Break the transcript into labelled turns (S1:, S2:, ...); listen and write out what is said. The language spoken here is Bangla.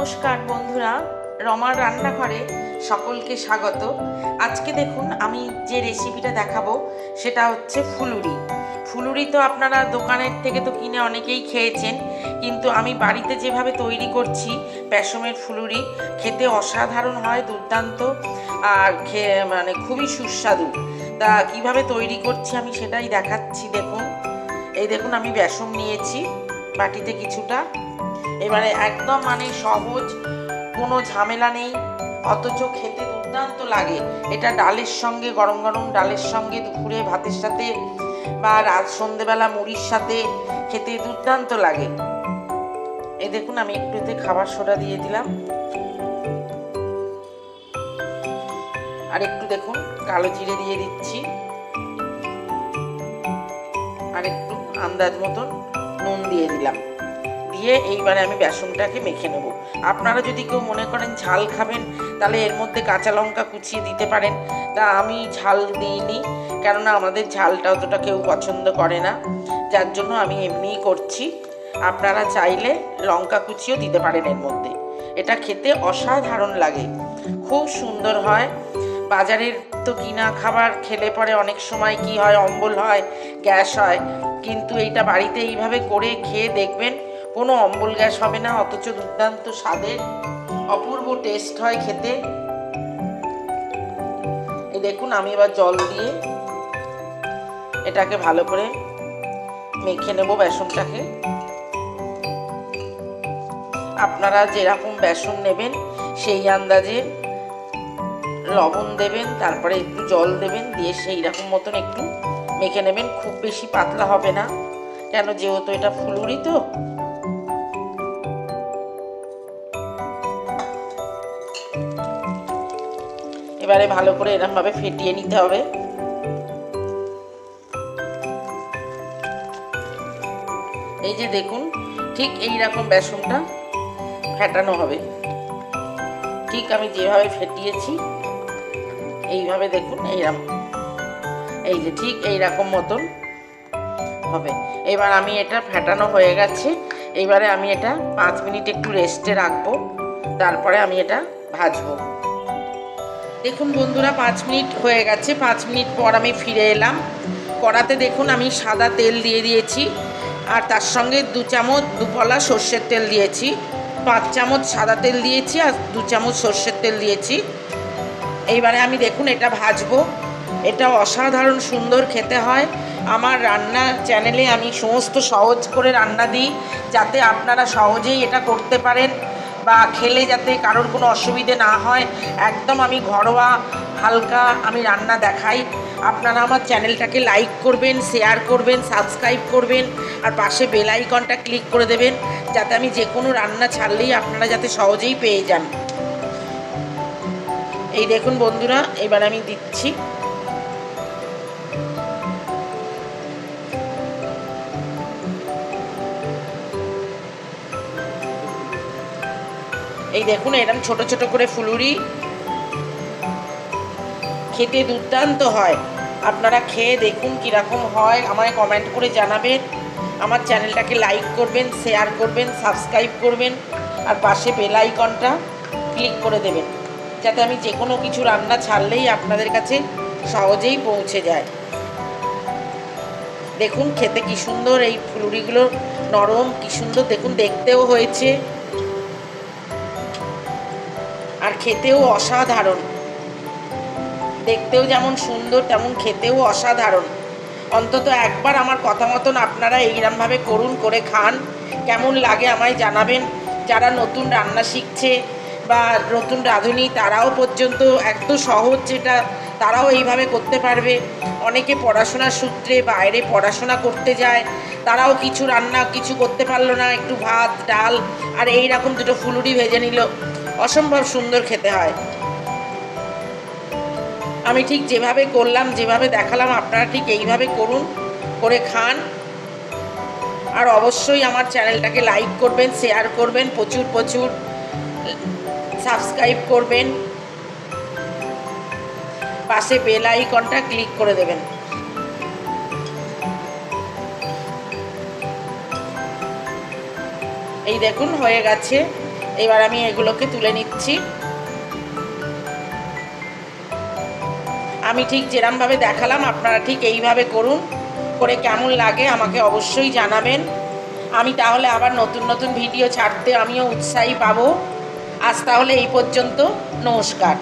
S1: নমস্কার বন্ধুরা, রমার রান্নাঘরে সকলকে স্বাগত। আজকে দেখুন আমি যে রেসিপিটা দেখাবো সেটা হচ্ছে ফুলুরি। ফুলুরি তো আপনারা দোকানের থেকে তো কিনে অনেকেই খেয়েছেন, কিন্তু আমি বাড়িতে যেভাবে তৈরি করছি বেসমের ফুলুরি, খেতে অসাধারণ হয়, দুর্দান্ত আর মানে খুবই সুস্বাদু। তা কিভাবে তৈরি করছি আমি সেটাই দেখাচ্ছি। দেখুন, এই দেখুন আমি বেসম নিয়েছি বাটিতে কিছুটা। এবারে একদম মানে সহজ, কোনো ঝামেলা নেই, অথচ খেতে দুর্দান্ত লাগে। এটা ডালের সঙ্গে, গরম গরম ডালের সঙ্গে, দুপুরে ভাতের সাথে বা রাত সন্ধেবেলা মুড়ির সাথে খেতে দুর্দান্ত লাগে। এই দেখুন আমি একটু এতে খাবার সোডা দিয়ে দিলাম, আর একটু দেখুন কালো জিরে দিয়ে দিচ্ছি, আর একটু আন্দাজ মতন নুন দিয়ে দিলাম। দিয়ে এইবারে আমি বেসনটাকে মেখে নেব। আপনারা যদি কেউ মনে করেন ঝাল খাবেন তাহলে এর মধ্যে কাঁচা লঙ্কা কুচিয়ে দিতে পারেন। তা আমি ঝাল দিইনি, কেননা আমাদের ঝালটা অতটা কেউ পছন্দ করে না, যার জন্য আমি এমনিই করছি। আপনারা চাইলে লঙ্কা কুচিও দিতে পারেন এর মধ্যে। এটা খেতে অসাধারণ লাগে, খুব সুন্দর হয়। বাজারের তো কিনা খাবার খেলে পরে অনেক সময় কি হয়, অম্বল হয়, গ্যাস হয়, কিন্তু এইটা বাড়িতে এইভাবে করে খেয়ে দেখবেন, কোনো অম্বল গ্যাস হবে না, অথচ দুর্দান্ত স্বাদের, অপূর্ব টেস্ট হয় খেতে। এই দেখুন আমি এবার জল দিয়ে এটাকে ভালো করে মেখে নেব বেসনটাকে। আপনারা যেরকম বেসন নেবেন সেই আন্দাজে লবণ দেবেন, তারপরে একটু জল দেবেন, দিয়ে সেই রকম মতন একটু মেখে নেবেন। খুব বেশি পাতলা হবে না, কেন যেহেতু এটা ফুলুরি। তো এবারে ভালো করে এরকমভাবে ফেটিয়ে নিতে হবে। এই যে দেখুন, ঠিক এই রকম বেসনটা ফেটানো হবে, ঠিক আমি যেভাবে ফেটিয়েছি এইভাবে দেখুন, এইরকম, এই যে ঠিক এইরকম মতন হবে। এবার আমি এটা ফেটানো হয়ে গেছে, এইবারে আমি এটা 5 মিনিট একটু রেস্টে রাখবো, তারপরে আমি এটা ভাজবো। দেখুন বন্ধুরা, 5 মিনিট হয়ে গেছে। 5 মিনিট পর আমি ফিরে এলাম। কড়াতে দেখুন আমি সাদা তেল দিয়ে দিয়েছি, আর তার সঙ্গে 2 চামচ দুপলা সর্ষের তেল দিয়েছি। 5 চামচ সাদা তেল দিয়েছি আর 2 চামচ সর্ষের তেল দিয়েছি। এইবারে আমি দেখুন এটা ভাজবো। এটা অসাধারণ সুন্দর খেতে হয়। আমার রান্না চ্যানেলে আমি সমস্ত সহজ করে রান্না দিই, যাতে আপনারা সহজেই এটা করতে পারেন বা খেলে যাতে কারোর কোনো অসুবিধে না হয়। একদম আমি ঘরোয়া হালকা আমি রান্না দেখাই। আপনারা আমার চ্যানেলটাকে লাইক করবেন, শেয়ার করবেন, সাবস্ক্রাইব করবেন, আর পাশে বেল আইকনটা ক্লিক করে দেবেন, যাতে আমি যে কোনো রান্না ছাড়লেই আপনারা যাতে সহজেই পেয়ে যান। এই দেখুন বন্ধুরা, এবার আমি দিচ্ছি। এই দেখুন এরকম ছোট ছোট করে ফুলুরি, খেতে দুর্দান্ত হয়। আপনারা খেয়ে দেখুন কীরকম হয়, আমায় কমেন্ট করে জানাবেন। আমার চ্যানেলটাকে লাইক করবেন, শেয়ার করবেন, সাবস্ক্রাইব করবেন, আর পাশে বেল আইকনটা ক্লিক করে দেবেন, যাতে আমি যে কোনো কিছু রান্না ছাড়লেই আপনাদের কাছে সহজেই পৌঁছে যায়। দেখুন খেতে কি সুন্দর, এই ফুলুরিগুলো নরম, কি সুন্দর দেখুন দেখতেও হয়েছে, আর খেতেও অসাধারণ। দেখতেও যেমন সুন্দর তেমন খেতেও অসাধারণ। অন্তত একবার আমার কথা মতন আপনারা এইরকমভাবে করুন, করে খান। কেমন লাগে আমায় জানাবেন। যারা নতুন রান্না শিখছে বা নতুন রাঁধুনি, তারাও পর্যন্ত এত সহজ যেটা, তারাও এইভাবে করতে পারবে। অনেকে পড়াশোনার সূত্রে বাইরে পড়াশোনা করতে যায়, তারাও কিছু রান্না কিছু করতে পারলো না, একটু ভাত ডাল আর এই রকম 2টো ফুলুরি ভেজে নিল, অসম্ভব সুন্দর খেতে হয়। আমি ঠিক যেভাবে করলাম, যেভাবে দেখালাম, আপনারা ঠিক এইভাবে করুন, করে খান। আর অবশ্যই আমার চ্যানেলটাকে লাইক করবেন, শেয়ার করবেন, প্রচুর প্রচুর সাবস্ক্রাইব করবেন, পাশে বেল আইকনটা ক্লিক করে দেবেন। এই দেখুন হয়ে গেছে। এবার আমি এগুলোকে তুলে নিচ্ছি। আমি ঠিক যেরমভাবে দেখালাম আপনারা ঠিক এইভাবে করুন, করে কেমন লাগে আমাকে অবশ্যই জানাবেন। আমি তাহলে আবার নতুন নতুন ভিডিও ছাড়তে আমিও উৎসাহী পাবো। আজ তাহলে এই পর্যন্ত, নমস্কার।